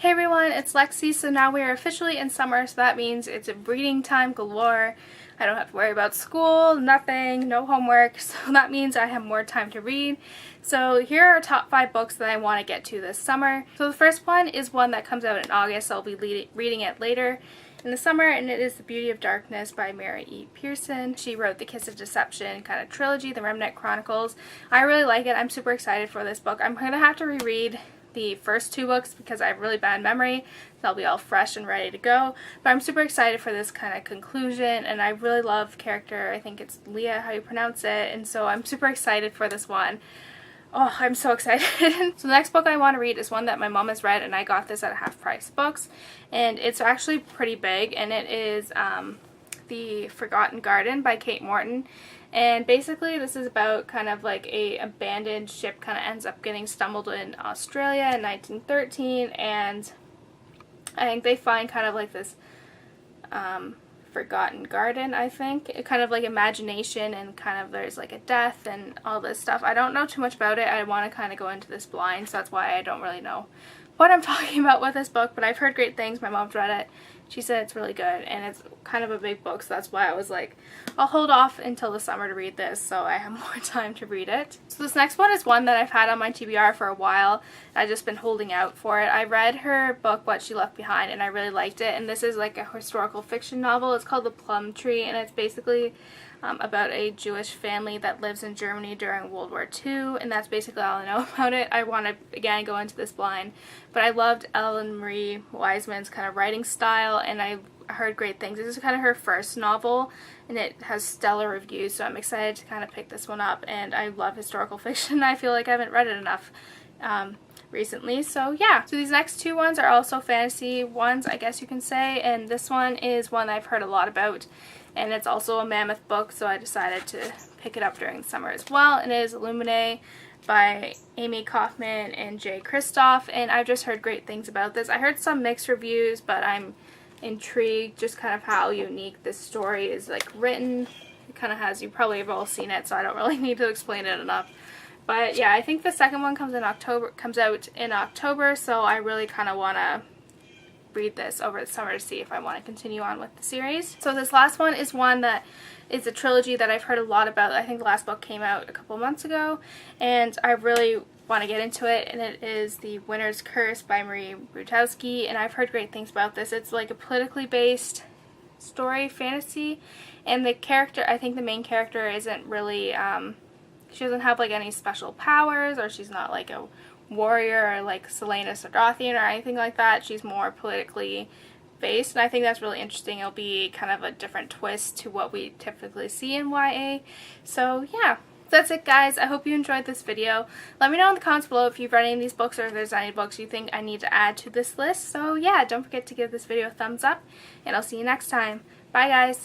Hey everyone, it's Lexi. So now we are officially in summer, so that means it's reading time galore. I don't have to worry about school, nothing, no homework, so that means I have more time to read. So here are our top 5 books that I want to get to this summer. So the first one is one that comes out in August, so I'll be reading it later in the summer, and it is The Beauty of Darkness by Mary E. Pearson. She wrote the Kiss of Deception kind of trilogy, The Remnant Chronicles. I really like it. I'm super excited for this book. I'm going to have to reread the first 2 books because I have really bad memory. They'll be all fresh and ready to go. But I'm super excited for this kind of conclusion, and I really love character. I think it's Leah, how you pronounce it, and so I'm super excited for this one. Oh, I'm so excited. So the next book I want to read is one that my mom has read, and I got this at Half Price Books, and it's actually pretty big, and it is The Forgotten Garden by Kate Morton. And basically this is about kind of like a abandoned ship kind of ends up getting stumbled in Australia in 1913, and I think they find kind of like this forgotten garden, I think. It kind of like imagination, and kind of there's like a death and all this stuff. I don't know too much about it. I want to kind of go into this blind, so that's why I don't really know what I'm talking about with this book, but I've heard great things. My mom's read it. She said it's really good, and it's kind of a big book, so that's why I was like, I'll hold off until the summer to read this so I have more time to read it. So this next one is one that I've had on my TBR for a while. I've just been holding out for it. I read her book, What She Left Behind, and I really liked it, and this is like a historical fiction novel. It's called The Plum Tree, and it's basically about a Jewish family that lives in Germany during World War II, and that's basically all I know about it. I want to, again, go into this blind, but I loved Ellen Marie Wiseman's kind of writing style, and I heard great things. This is kind of her first novel, and it has stellar reviews, so I'm excited to kind of pick this one up, and I love historical fiction. I feel like I haven't read it enough recently, so yeah. So these next 2 ones are also fantasy ones, I guess you can say, and this one is one I've heard a lot about, and it's also a mammoth book, so I decided to pick it up during the summer as well, and it is Illuminae by Amy Kaufman and Jay Kristoff, and I've just heard great things about this. I heard some mixed reviews, but I'm intrigued just kind of how unique this story is like written. It kind of has, you probably have all seen it, so I don't really need to explain it enough. But yeah, I think the second one comes out in October, so I really kind of want to read this over the summer to see if I want to continue on with the series. So this last one is one that is a trilogy that I've heard a lot about. I think the last book came out a couple months ago, and I really want to get into it, and it is The Winter's Curse by Marie Brutowski, and I've heard great things about this. It's like a politically based story, fantasy, and the character, I think the main character isn't really, she doesn't have like any special powers, or she's not like a warrior or like Selena Sargothian or anything like that. She's more politically based, and I think that's really interesting. It'll be kind of a different twist to what we typically see in YA. So yeah, that's it guys. I hope you enjoyed this video. Let me know in the comments below if you've read any of these books, or if there's any books you think I need to add to this list. So yeah, don't forget to give this video a thumbs up, and I'll see you next time. Bye guys!